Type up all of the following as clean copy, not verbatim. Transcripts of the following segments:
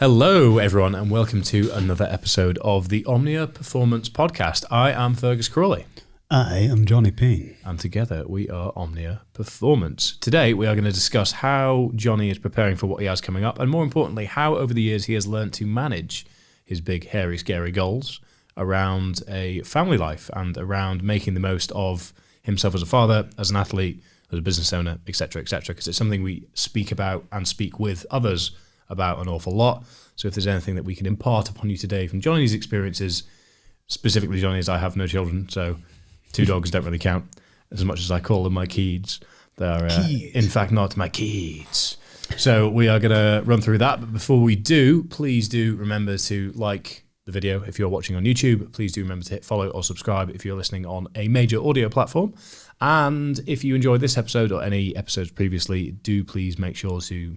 Hello, everyone, and welcome to another episode of the OMNIA Performance Podcast. I am Fergus Crawley. I am Jonny Payne. And together we are OMNIA Performance. Today we are going to discuss how Jonny is preparing for what he has coming up, and more importantly, how over the years he has learned to manage his big, hairy, scary goals around a family life and around making the most of himself as a father, as an athlete, as a business owner, etc., etc., because it's something we speak about and speak with others about an awful lot. So if there's anything that we can impart upon you today from Jonny's experiences, specifically Jonny's, I have no children, so 2 dogs don't really count as much as I call them my kids. They're in fact not my kids. So we are going to run through that, but before we do, please do remember to like the video if you're watching on YouTube. Please do remember to hit follow or subscribe if you're listening on a major audio platform. And if you enjoyed this episode or any episodes previously, do please make sure to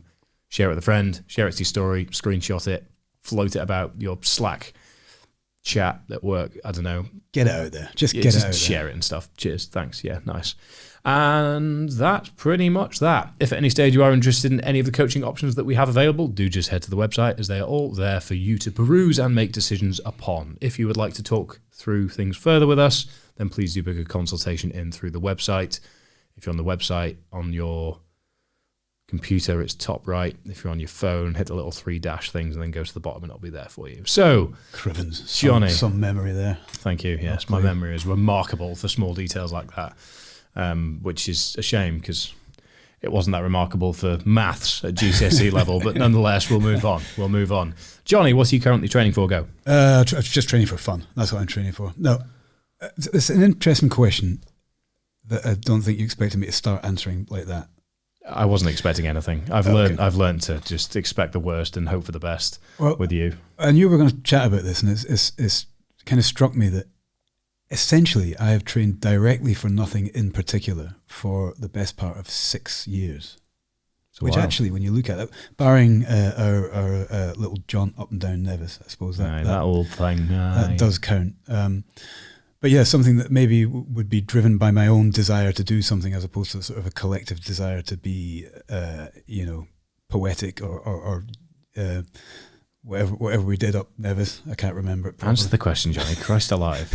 share it with a friend, share it to your story, screenshot it, float it about your Slack chat at work. I don't know. Get it out there. Just get it out there. Share it and stuff. Cheers. Thanks. Yeah, nice. And that's pretty much that. If at any stage you are interested in any of the coaching options that we have available, do just head to the website, as they are all there for you to peruse and make decisions upon. If you would like to talk through things further with us, then please do book a consultation in through the website. If you're on the website, on your computer, it's top right. If you're on your phone, hit the little 3 dash things and then go to the bottom and it'll be there for you. So, Crivens, Jonny. Some memory there. Thank you. Yes, my memory is remarkable for small details like that, which is a shame because it wasn't that remarkable for maths at GCSE level, but nonetheless, we'll move on. Jonny, what's you currently training for? Go. Just training for fun. That's what I'm training for. No, it's an interesting question that I don't think you expected me to start answering like that. I wasn't expecting anything. I've learned to just expect the worst and hope for the best with you. I knew we were going to chat about this, and it's kind of struck me that essentially I have trained directly for nothing in particular for the best part of 6 years. So which actually, when you look at it, barring our little jaunt up and down Nevis, I suppose that old thing that does count. But yeah, something that maybe would be driven by my own desire to do something as opposed to sort of a collective desire to be, poetic or whatever we did up Nevis. I can't remember it properly. Answer the question, Jonny. Christ alive.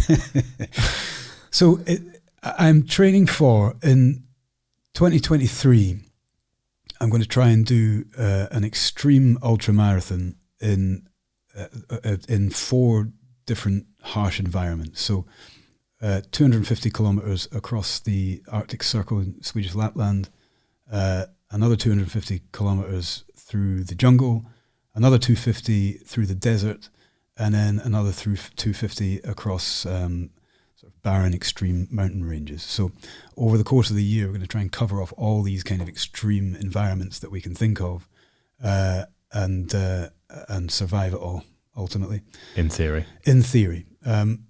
So I'm training for, in 2023, I'm going to try and do an extreme ultramarathon in 4 different harsh environments. So 250 kilometers across the Arctic Circle in Swedish Lapland, another 250 kilometers through the jungle, another 250 through the desert, and then another 250 across sort of barren, extreme mountain ranges. So over the course of the year, we're going to try and cover off all these kind of extreme environments that we can think of, and survive it all, ultimately. In theory.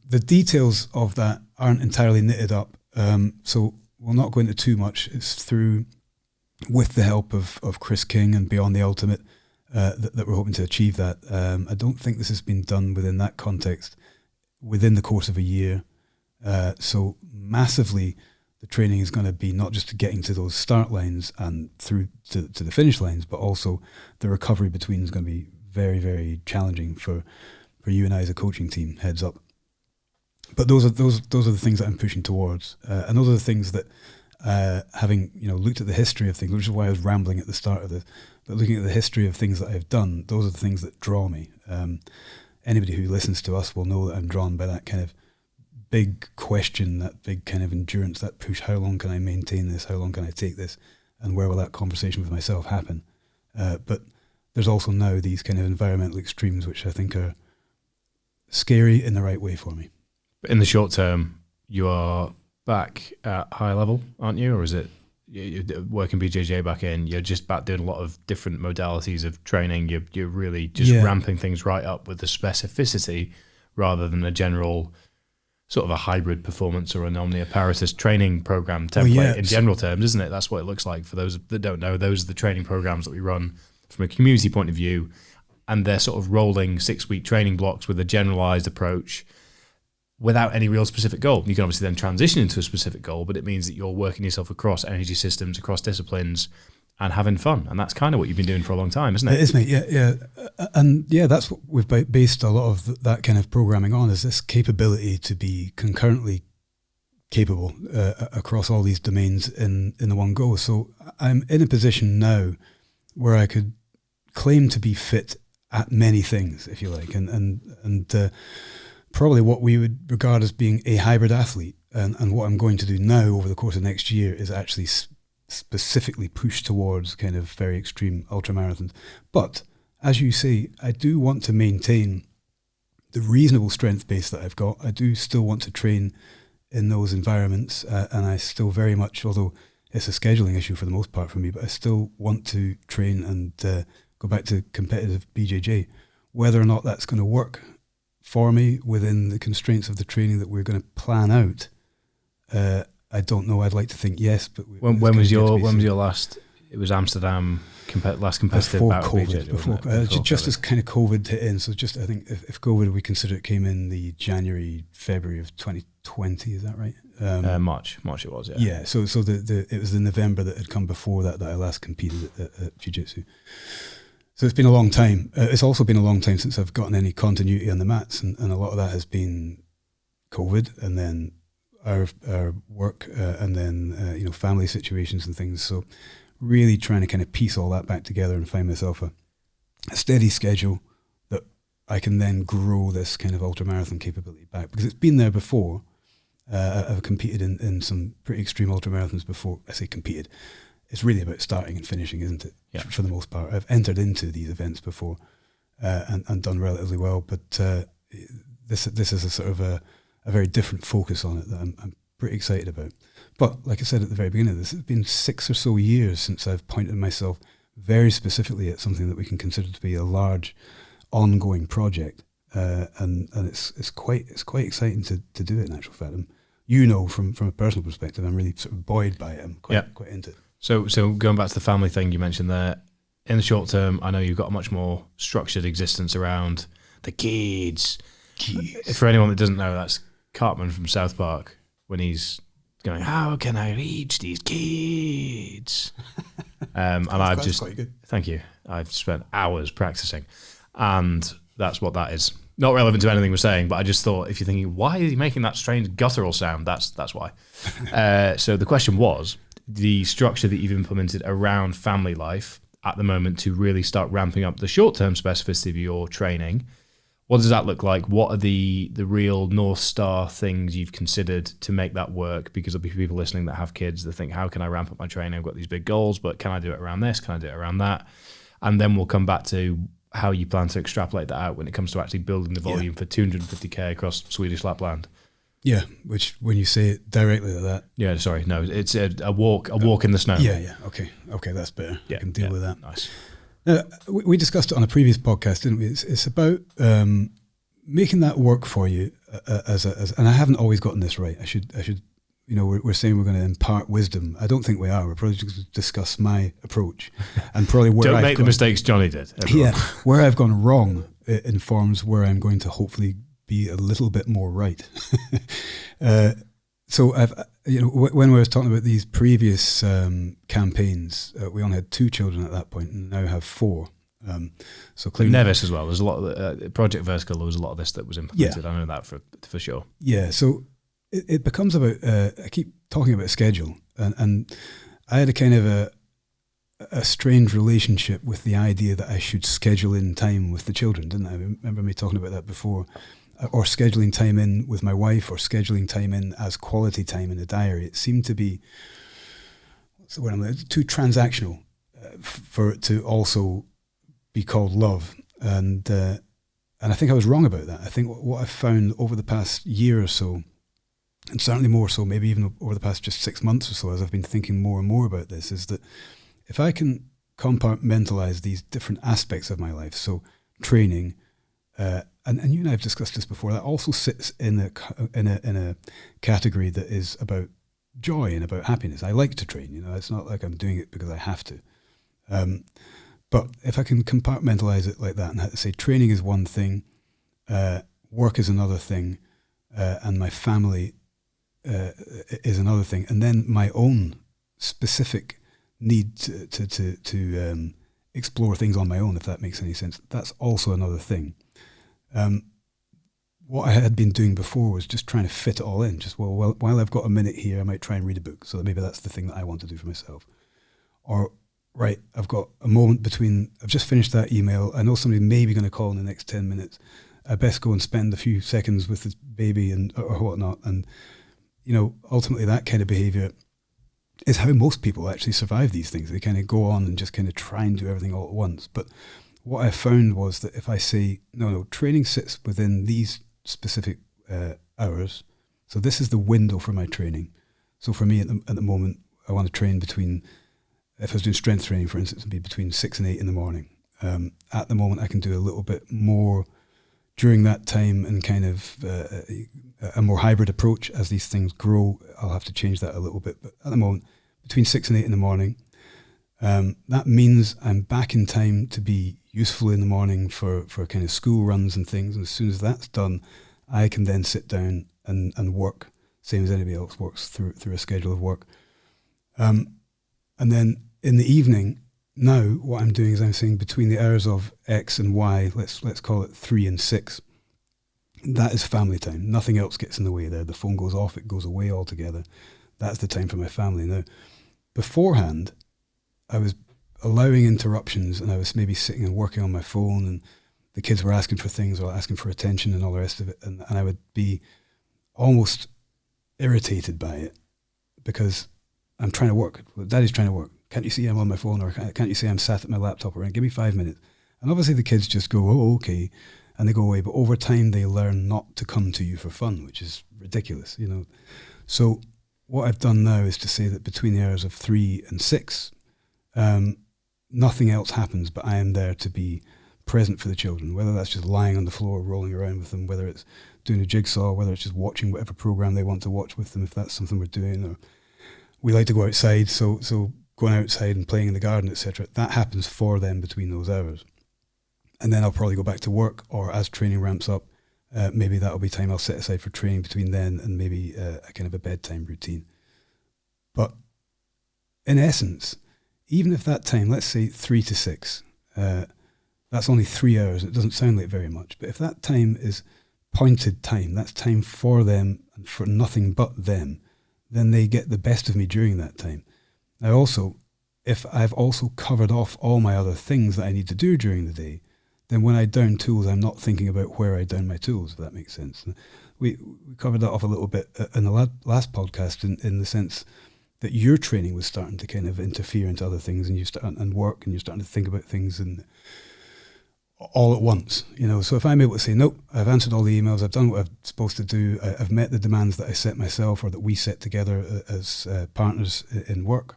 The details of that aren't entirely knitted up, so we'll not go into too much. It's with the help of Chris King and Beyond the Ultimate, that we're hoping to achieve that. I don't think this has been done within that context within the course of a year. So massively, the training is going to be not just getting to those start lines and through to the finish lines, but also the recovery between is going to be very, very challenging for you and I as a coaching team. Heads up. But those are the things that I'm pushing towards, and those are the things that, having looked at the history of things, which is why I was rambling at the start of this. But looking at the history of things that I've done, those are the things that draw me. Anybody who listens to us will know that I'm drawn by that kind of big question, that big kind of endurance, that push. How long can I maintain this? How long can I take this? And where will that conversation with myself happen? But there's also now these kind of environmental extremes, which I think are scary in the right way for me. In the short term, you are back at high level, aren't you? Or is it you're working BJJ back in? You're just back doing a lot of different modalities of training. You're really just ramping things right up with the specificity rather than a general sort of a hybrid performance or an Omnia Paratus training program template in general terms, isn't it? That's what it looks like. For those that don't know, those are the training programs that we run from a community point of view, and they're sort of rolling 6-week training blocks with a generalized approach without any real specific goal. You can obviously then transition into a specific goal, but it means that you're working yourself across energy systems, across disciplines, and having fun. And that's kind of what you've been doing for a long time, isn't it? It is, mate. Yeah. And yeah, that's what we've based a lot of that kind of programming on, is this capability to be concurrently capable across all these domains in the one go. So I'm in a position now where I could claim to be fit at many things, if you like, and probably what we would regard as being a hybrid athlete. And what I'm going to do now over the course of next year is actually specifically push towards kind of very extreme ultramarathons. But as you say, I do want to maintain the reasonable strength base that I've got. I do still want to train in those environments, and I still very much, although it's a scheduling issue for the most part for me, but I still want to train and go back to competitive BJJ. Whether or not that's going to work for me within the constraints of the training that we're going to plan out, I don't know. I'd like to think yes, but when was your last? It was Amsterdam last competitive before bout of COVID. BJJ, Before just COVID. As kind of COVID hit in. So just I think if COVID, we consider it came in the February of 2020. Is that right? March it was. Yeah. Yeah. So it was the November that had come before that I last competed at jiu-jitsu. So it's been a long time. It's also been a long time since I've gotten any continuity on the mats, and a lot of that has been COVID, and then our work, and then family situations and things. So really trying to kind of piece all that back together and find myself a steady schedule that I can then grow this kind of ultramarathon capability back, because it's been there before. I've competed in some pretty extreme ultramarathons before. I say competed. It's really about starting and finishing, isn't it? Yeah. For the most part. I've entered into these events before and done relatively well, but this is a sort of a very different focus on it that I'm pretty excited about. But like I said at the very beginning of this, it's been 6 or so years since I've pointed myself very specifically at something that we can consider to be a large ongoing project, and it's quite exciting to do it in actual fact. From a personal perspective, I'm really sort of buoyed by it. I'm quite into it. So going back to the family thing you mentioned there, in the short term, I know you've got a much more structured existence around the kids. For anyone that doesn't know, that's Cartman from South Park when he's going, "How can I reach these kids?" And I've just, quite good. Thank you. I've spent hours practicing, and that's what that is. Not relevant to anything we're saying, but I just thought, if you're thinking, why is he making that strange guttural sound? That's why. So the question was, the structure that you've implemented around family life at the moment to really start ramping up the short-term specificity of your training. What does that look like? What are the real North Star things you've considered to make that work? Because there'll be people listening that have kids that think, how can I ramp up my training? I've got these big goals, but can I do it around this? Can I do it around that? And then we'll come back to how you plan to extrapolate that out when it comes to actually building the volume for 250k across Swedish Lapland. Yeah, which when you say it directly like that. Yeah, sorry, no, it's a walk in the snow. Yeah, okay, that's better. Yeah, I can deal with that. Nice. We discussed it on a previous podcast, didn't we? It's about making that work for you and I haven't always gotten this right. I should. We're saying we're going to impart wisdom. I don't think we are. We're probably just going to discuss my approach and probably where don't make the mistakes Jonny did. Everyone. Yeah, where I've gone wrong, it informs where I'm going to hopefully be a little bit more right. So I've, when we were talking about these previous campaigns, we only had 2 children at that point, and now have 4. So clearly, Nevis as well. There's a lot of Project Vertical. There was a lot of this that was implemented. Yeah. I know that for sure. Yeah. So it becomes about. I keep talking about schedule, and I had a kind of a strange relationship with the idea that I should schedule in time with the children, didn't I? I remember me talking about that before. Or scheduling time in with my wife, or scheduling time in as quality time in a diary. It seemed to be too transactional for it to also be called love, and I think I was wrong about that. I think what I've found over the past year or so, and certainly more so, maybe even over the past just 6 months or so, as I've been thinking more and more about this, is that if I can compartmentalize these different aspects of my life, so training. And you and I have discussed this before. That also sits in a category that is about joy and about happiness. I like to train. It's not like I'm doing it because I have to. But if I can compartmentalize it like that and say training is one thing, work is another thing, and my family is another thing, and then my own specific need to explore things on my own, if that makes any sense. That's also another thing. What I had been doing before was just trying to fit it all in. Just, well, while I've got a minute here, I might try and read a book. So maybe that's the thing that I want to do for myself. Or, right, I've got a moment between, I've just finished that email. I know somebody may be going to call in the next 10 minutes. I best go and spend a few seconds with this baby or whatnot. And, ultimately that kind of behavior is how most people actually survive these things. They kind of go on and just kind of try and do everything all at once. But what I found was that if I say, no, training sits within these specific hours. So this is the window for my training. So for me at the moment, I want to train between, if I was doing strength training, for instance, it'd be between 6 and 8 in the morning. At the moment, I can do a little bit more during that time and kind of a more hybrid approach. As these things grow, I'll have to change that a little bit. But at the moment, between 6 and 8 in the morning, that means I'm back in time to be useful in the morning for kind of school runs and things. And as soon as that's done, I can then sit down and work, same as anybody else works through a schedule of work. And then in the evening, now what I'm doing is I'm saying between the hours of X and Y, let's call it 3 and 6, that is family time. Nothing else gets in the way there. The phone goes off, it goes away altogether. That's the time for my family. Now, beforehand, I was allowing interruptions, and I was maybe sitting and working on my phone, and the kids were asking for things or asking for attention and all the rest of it, and I would be almost irritated by it because I'm trying to work. Daddy's trying to work. Can't you see I'm on my phone, or can't you see I'm sat at my laptop, or give me 5 minutes? And obviously the kids just go, oh, okay, and they go away. But over time they learn not to come to you for fun, which is ridiculous, So what I've done now is to say that between the hours of 3 and 6, nothing else happens, but I am there to be present for the children, whether that's just lying on the floor, rolling around with them, whether it's doing a jigsaw, whether it's just watching whatever program they want to watch with them, if that's something we're doing. Or we like to go outside, so going outside and playing in the garden, etc. That happens for them between those hours. And then I'll probably go back to work, or as training ramps up, maybe that'll be time I'll set aside for training between then and maybe a kind of a bedtime routine. But in essence, even if that time, let's say 3 to 6, that's only 3 hours. It doesn't sound like very much. But if that time is pointed time, that's time for them and for nothing but them, then they get the best of me during that time. Now also, if I've also covered off all my other things that I need to do during the day, then when I down tools, I'm not thinking about where I down my tools, if that makes sense. We covered that off a little bit in the last podcast in the sense that your training was starting to kind of interfere into other things, and you start and work, and you're starting to think about things and all at once, So if I'm able to say, nope, I've answered all the emails, I've done what I'm supposed to do, I've met the demands that I set myself or that we set together as partners in work,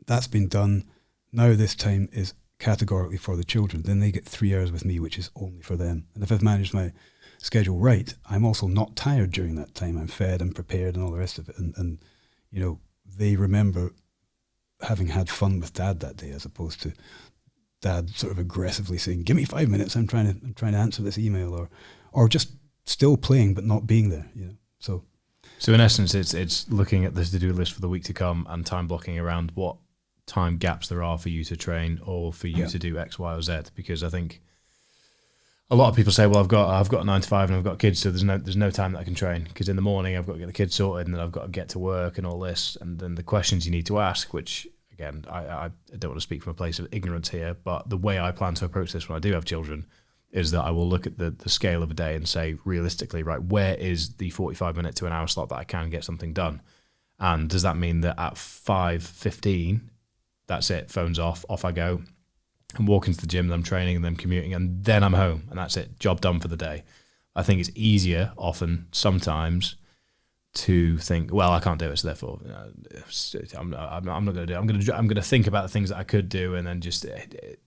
that's been done. Now this time is categorically for the children. Then they get 3 hours with me, which is only for them. And if I've managed my schedule right, I'm also not tired during that time. I'm fed and prepared and all the rest of it. And they remember having had fun with Dad that day, as opposed to Dad sort of aggressively saying, give me 5 minutes, I'm trying to answer this email, or just still playing but not being there, So in essence, it's looking at the to-do list for the week to come and time blocking around what time gaps there are for you to train or for you to do X, Y, or Z. Because I think a lot of people say, well, I've got a 9 to 5 and I've got kids, so there's no time that I can train, because in the morning I've got to get the kids sorted and then I've got to get to work and all this, and then the questions you need to ask, which again, I don't want to speak from a place of ignorance here, but the way I plan to approach this when I do have children is that I will look at the scale of a day and say, realistically, right, where is the 45-minute to an hour slot that I can get something done? And does that mean that at 5:15, that's it, phone's off I go, and walk into the gym, and I'm training, and then commuting, and then I'm home, and that's it, job done for the day. I think it's easier often, sometimes, to think, well, I can't do it, so therefore I'm not going to do it. I'm going to think about the things that I could do, and then just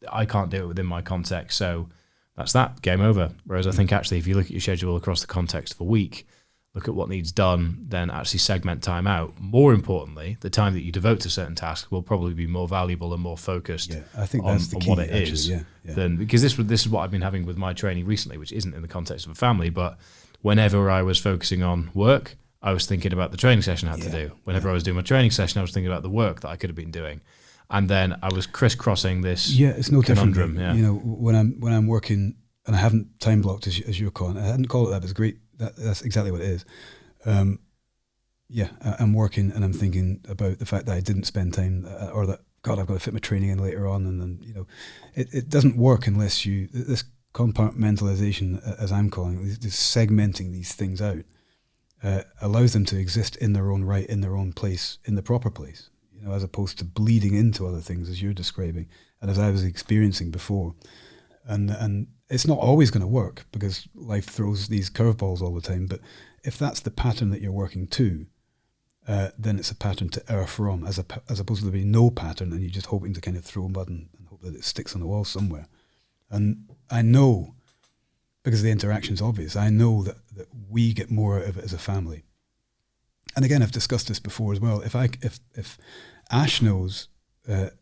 I can't do it within my context, so that's that, game over. Whereas I think actually, if you look at your schedule across the context of a week, look at what needs done, then actually segment time out. More importantly, the time that you devote to certain tasks will probably be more valuable and more focused. Yeah, I think that's the key, what it actually, is. Yeah. Than, because this is what I've been having with my training recently, which isn't in the context of a family, but whenever I was focusing on work, I was thinking about the training session I had to do. Whenever I was doing my training session, I was thinking about the work that I could have been doing. And then I was crisscrossing this it's no conundrum. different. Yeah. When I'm working and I haven't time blocked as you're calling it, I hadn't called it that, but it's great. That's exactly what it is. I'm working and I'm thinking about the fact that I didn't spend time, or that, God, I've got to fit my training in later on. And then, it doesn't work unless this compartmentalization, as I'm calling it, this segmenting these things out, allows them to exist in their own right, in their own place, in the proper place, as opposed to bleeding into other things as you're describing and as I was experiencing before. And it's not always going to work because life throws these curveballs all the time. But if that's the pattern that you're working to, then it's a pattern to err from, as opposed to there being no pattern and you're just hoping to kind of throw mud and hope that it sticks on the wall somewhere. And I know, because the interaction's obvious, I know that we get more out of it as a family. And again, I've discussed this before as well. If Ash knows that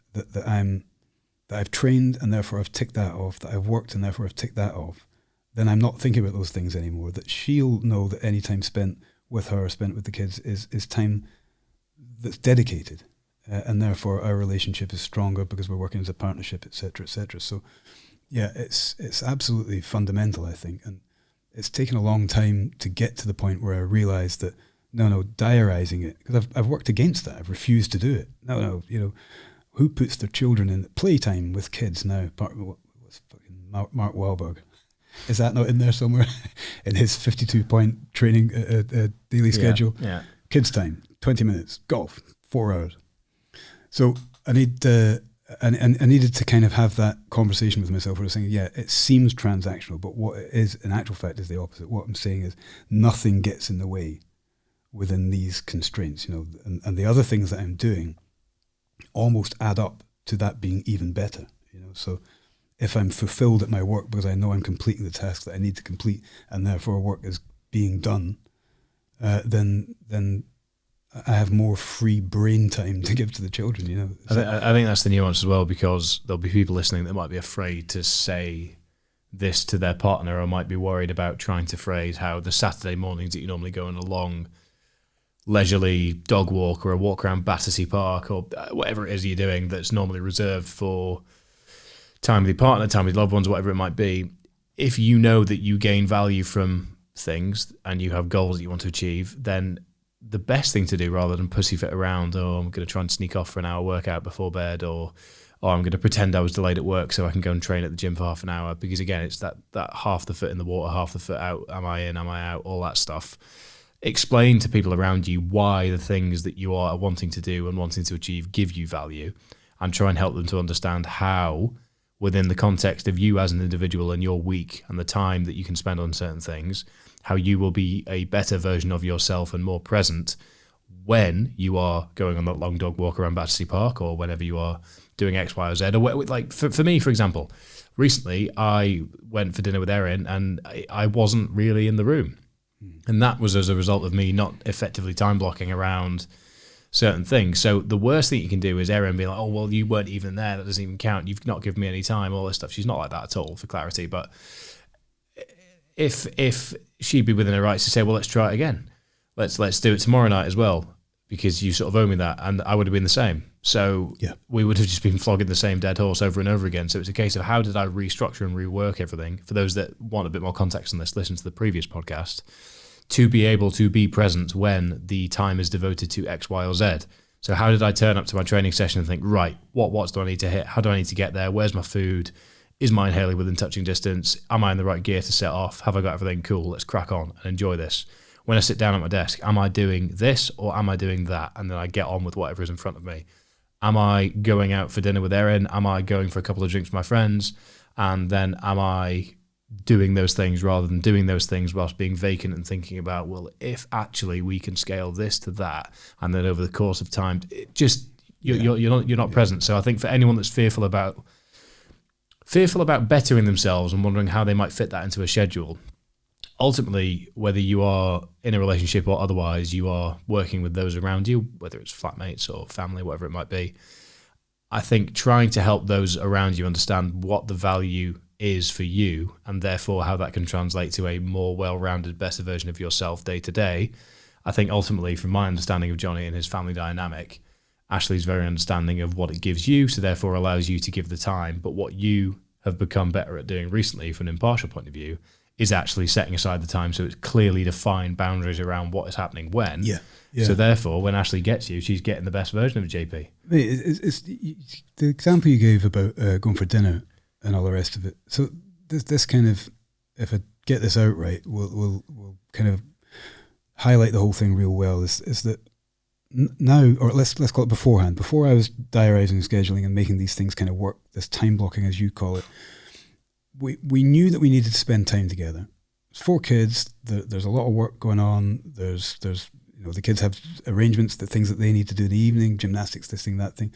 I've trained and therefore I've ticked that off, that I've worked and therefore I've ticked that off, then I'm not thinking about those things anymore. That she'll know that any time spent with her, spent with the kids, is time that's dedicated, and therefore our relationship is stronger because we're working as a partnership, etc., etc. So, yeah, it's absolutely fundamental, I think, and it's taken a long time to get to the point where I realised that diarising it, because I've worked against that. I've refused to do it. Who puts their children in playtime with kids now? What's fucking Mark Wahlberg? Is that not in there somewhere in his 52-point training daily schedule? Yeah. Kids time, 20 minutes. Golf, 4 hours. So I needed to kind of have that conversation with myself where I was saying, it seems transactional, but what it is in actual fact is the opposite. What I'm saying is nothing gets in the way within these constraints, and the other things that I'm doing almost add up to that being even better, So if I'm fulfilled at my work because I know I'm completing the task that I need to complete and therefore work is being done, then I have more free brain time to give to the children, I think that's the nuance as well, because there'll be people listening that might be afraid to say this to their partner, or might be worried about trying to phrase how the Saturday mornings that you normally go on a long leisurely dog walk or a walk around Battersea Park or whatever it is you're doing that's normally reserved for time with your partner, time with loved ones, whatever it might be. If you know that you gain value from things and you have goals that you want to achieve, then the best thing to do, rather than pussyfoot around, I'm going to try and sneak off for an hour workout before bed, or I'm going to pretend I was delayed at work so I can go and train at the gym for half an hour, because again, it's that half the foot in the water, half the foot out, am I in, am I out, all that stuff. Explain to people around you why the things that you are wanting to do and wanting to achieve give you value, and try and help them to understand how, within the context of you as an individual and your week and the time that you can spend on certain things, how you will be a better version of yourself and more present when you are going on that long dog walk around Battersea Park, or whenever you are doing X, Y, or Z. Or like for me, for example, recently I went for dinner with Erin and I wasn't really in the room. And that was as a result of me not effectively time blocking around certain things. So the worst thing you can do is Erin be like, oh, well, you weren't even there, that doesn't even count, you've not given me any time, all this stuff. She's not like that at all, for clarity. But if she'd be within her rights to say, well, let's try it again, let's do it tomorrow night as well, because you sort of owe me that, and I would have been the same. So we would have just been flogging the same dead horse over and over again. So it's a case of how did I restructure and rework everything? For those that want a bit more context on this, listen to the previous podcast, to be able to be present when the time is devoted to X, Y, or Z. So how did I turn up to my training session and think, right, what watts do I need to hit? How do I need to get there? Where's my food? Is my inhaler within touching distance? Am I in the right gear to set off? Have I got everything? Cool, let's crack on and enjoy this. When I sit down at my desk, am I doing this or am I doing that? And then I get on with whatever is in front of me. Am I going out for dinner with Erin? Am I going for a couple of drinks with my friends? And then am I doing those things rather than doing those things whilst being vacant and thinking about, well, if actually we can scale this to that, and then over the course of time, it just you're not present. So I think for anyone that's fearful about bettering themselves and wondering how they might fit that into a schedule, ultimately, whether you are in a relationship or otherwise, you are working with those around you, whether it's flatmates or family, whatever it might be. I think trying to help those around you understand what the value is for you, and therefore how that can translate to a more well-rounded, better version of yourself day to day. I think ultimately, from my understanding of Jonny and his family dynamic, Ashley's very understanding of what it gives you, so therefore allows you to give the time. But what you have become better at doing recently from an impartial point of view is actually setting aside the time so it's clearly defined boundaries around what is happening when. Yeah. So therefore, when Ashley gets you, she's getting the best version of JP. It's the example you gave about going for dinner and all the rest of it. So this kind of, if I get this out right, will kind of highlight the whole thing real well. Is that now, or let's call it beforehand. Before I was diarising, scheduling, and making these things kind of work, this time blocking, as you call it, we knew that we needed to spend time together. It's 4 kids. There's a lot of work going on. There's the kids have arrangements, the things that they need to do in the evening, gymnastics, this thing, that thing.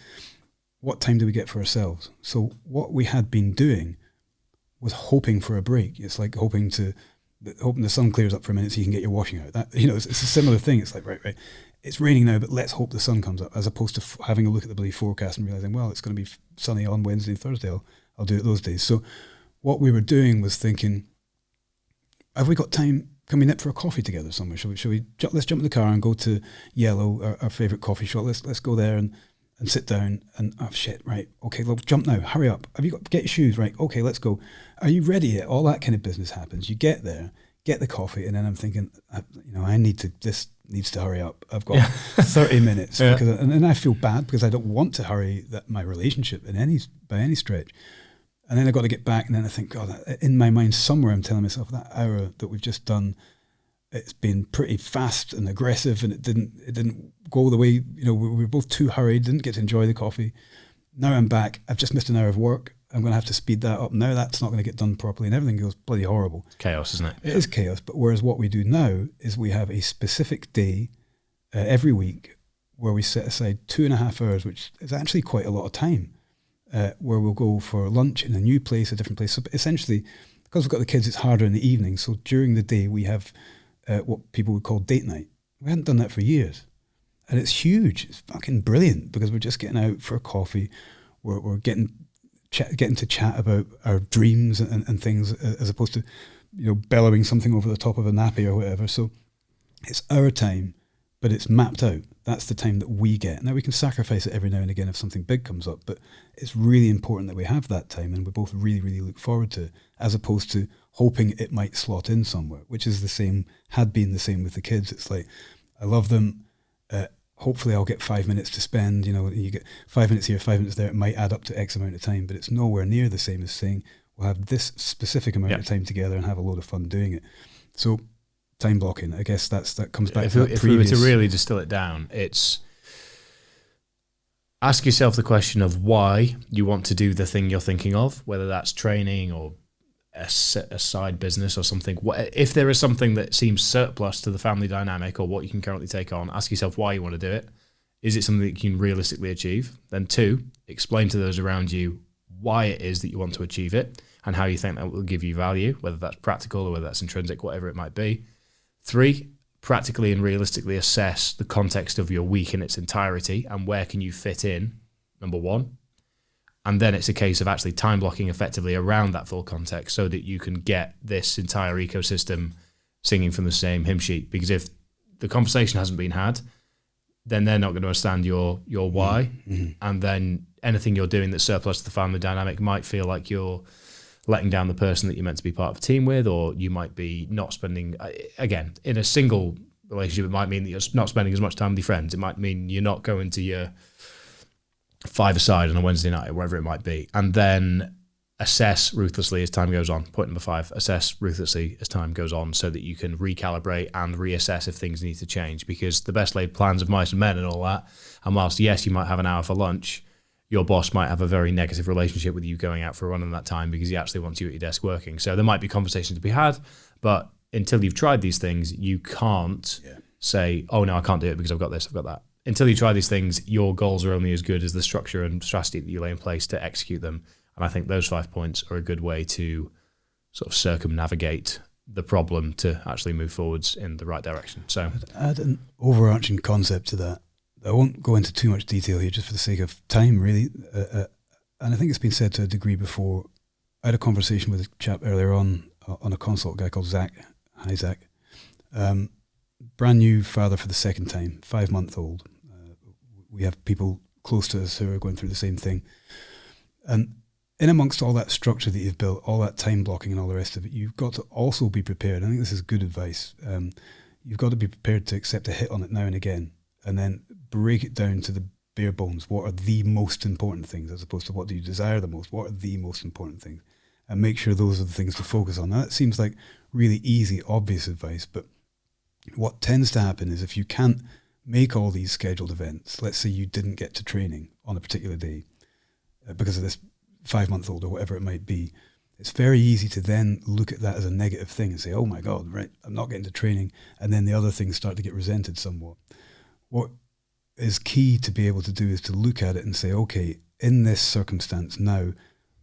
What time do we get for ourselves? So what we had been doing was hoping for a break. It's like hoping the sun clears up for a minute so you can get your washing out. That, it's a similar thing. It's like, right, it's raining now, but let's hope the sun comes up, as opposed to having a look at the bloody forecast and realising, well, it's going to be sunny on Wednesday and Thursday. I'll do it those days. So what we were doing was thinking, have we got time? Can we nip for a coffee together somewhere? Let's jump in the car and go to Yellow, our favourite coffee shop. Let's go there and sit down and, oh shit, right, okay, look, jump now, hurry up. Have you got, get your shoes, right, okay, let's go. Are you ready yet? All that kind of business happens. You get there, get the coffee, and then I'm thinking, this needs to hurry up. I've got 30 minutes. Yeah. And then I feel bad because I don't want to hurry my relationship by any stretch. And then I've got to get back, and then I think, God, in my mind somewhere I'm telling myself that hour that we've just done, it's been pretty fast and aggressive, and it didn't go the way, we were both too hurried, didn't get to enjoy the coffee. Now I'm back, I've just missed an hour of work, I'm going to have to speed that up. Now that's not going to get done properly, and everything goes bloody horrible. Chaos, isn't it? It is chaos, but whereas what we do now is we have a specific day every week where we set aside 2.5 hours, which is actually quite a lot of time. Where we'll go for lunch in a new place, a different place. So essentially, because we've got the kids, it's harder in the evening. So during the day, we have what people would call date night. We hadn't done that for years. And it's huge. It's fucking brilliant because we're just getting out for a coffee. We're getting to chat about our dreams and things as opposed to, bellowing something over the top of a nappy or whatever. So it's our time, but it's mapped out. That's the time that we get. Now we can sacrifice it every now and again if something big comes up, but it's really important that we have that time, and we both really, really look forward to it, as opposed to hoping it might slot in somewhere, which is had been the same with the kids. It's like, I love them. Hopefully I'll get 5 minutes to spend, you get 5 minutes here, 5 minutes there. It might add up to X amount of time, but it's nowhere near the same as saying we'll have this specific amount of time together and have a load of fun doing it. So time blocking, I guess that comes back to that if previous... we were to really distill it down, it's ask yourself the question of why you want to do the thing you're thinking of, whether that's training or a side business or something. If there is something that seems surplus to the family dynamic or what you can currently take on, ask yourself why you want to do it. Is it something that you can realistically achieve? Then 2, explain to those around you why it is that you want to achieve it and how you think that will give you value, whether that's practical or whether that's intrinsic, whatever it might be. 3, practically and realistically assess the context of your week in its entirety and where can you fit in, number 1. And then it's a case of actually time blocking effectively around that full context so that you can get this entire ecosystem singing from the same hymn sheet. Because if the conversation hasn't been had, then they're not going to understand your why. Mm-hmm. And then anything you're doing that's surplus to the family dynamic might feel like you're letting down the person that you're meant to be part of a team with, or you might be not spending, again, in a single relationship, it might mean that you're not spending as much time with your friends. It might mean you're not going to your 5-a-side on a Wednesday night or wherever it might be. And then assess ruthlessly as time goes on. Point number 5, assess ruthlessly as time goes on so that you can recalibrate and reassess if things need to change, because the best laid plans of mice and men and all that, and whilst yes, you might have an hour for lunch, your boss might have a very negative relationship with you going out for a run in that time because he actually wants you at your desk working. So there might be conversations to be had, but until you've tried these things, you can't say, oh no, I can't do it because I've got this, I've got that. Until you try these things, your goals are only as good as the structure and strategy that you lay in place to execute them. And I think those 5 points are a good way to sort of circumnavigate the problem to actually move forwards in the right direction. So I'd add an overarching concept to that. I won't go into too much detail here just for the sake of time, really. And I think it's been said to a degree before. I had a conversation with a chap earlier on a consult, a guy called Zach. Hi, Zach. Brand new father for the second time, 5-month-old. we have people close to us who are going through the same thing. And in amongst all that structure that you've built, all that time blocking and all the rest of it, you've got to also be prepared. I think this is good advice. You've got to be prepared to accept a hit on it now and again, and then break it down to the bare bones. What are the most important things, as opposed to what do you desire the most? What are the most important things? And make sure those are the things to focus on. Now, that seems like really easy, obvious advice, but what tends to happen is if you can't make all these scheduled events, let's say you didn't get to training on a particular day because of this 5-month-old or whatever it might be, it's very easy to then look at that as a negative thing and say, oh my God, right, I'm not getting to training, and then the other things start to get resented somewhat. What is key to be able to do is to look at it and say, okay, in this circumstance now,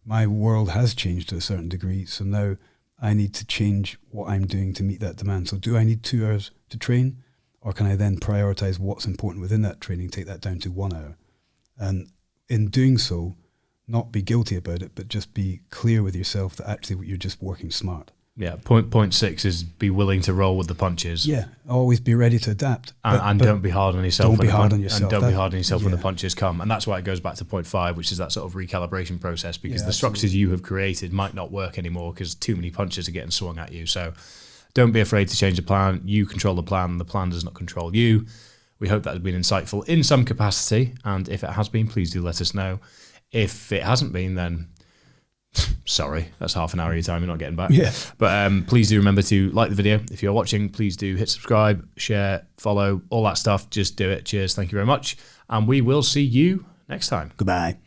my world has changed to a certain degree, so now I need to change what I'm doing to meet that demand. So do I need 2 hours to train, or can I then prioritize what's important within that training, take that down to 1 hour? And in doing so, not be guilty about it, but just be clear with yourself that actually you're just working smart. Yeah, point 6 is be willing to roll with the punches. Yeah, always be ready to adapt. And don't be hard on yourself. Don't be hard on yourself. And don't be hard on yourself when the punches come. And that's why it goes back to point 5, which is that sort of recalibration process, because the structures you have created might not work anymore because too many punches are getting swung at you. So don't be afraid to change the plan. You control the plan does not control you. We hope that has been insightful in some capacity. And if it has been, please do let us know. If it hasn't been, then sorry, that's half an hour of your time you're not getting back. Yeah. But please do remember to like the video. If you're watching, please do hit subscribe, share, follow, all that stuff. Just do it. Cheers. Thank you very much. And we will see you next time. Goodbye.